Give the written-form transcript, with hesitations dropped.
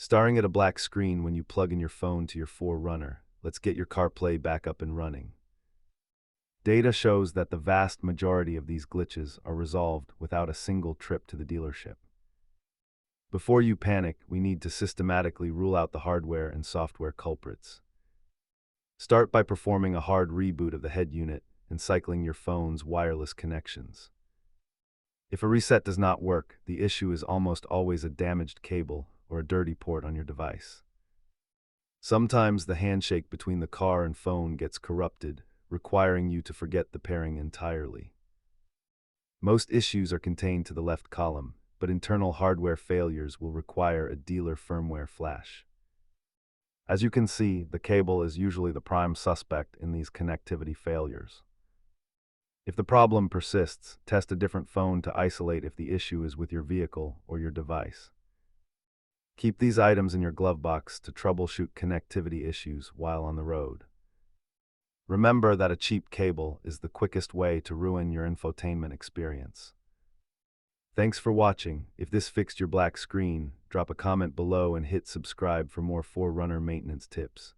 Staring at a black screen when you plug in your phone to your 4Runner, let's get your CarPlay back up and running. Data shows that the vast majority of these glitches are resolved without a single trip to the dealership. Before you panic, we need to systematically rule out the hardware and software culprits. Start by performing a hard reboot of the head unit and cycling your phone's wireless connections. If a reset does not work, the issue is almost always a damaged cable or a dirty port on your device. Sometimes the handshake between the car and phone gets corrupted, requiring you to forget the pairing entirely. Most issues are contained to the left column, but internal hardware failures will require a dealer firmware flash. As you can see, the cable is usually the prime suspect in these connectivity failures. If the problem persists, test a different phone to isolate if the issue is with your vehicle or your device. Keep these items in your glove box to troubleshoot connectivity issues while on the road. Remember that a cheap cable is the quickest way to ruin your infotainment experience. Thanks for watching. If this fixed your black screen, drop a comment below and hit subscribe for more 4Runner maintenance tips.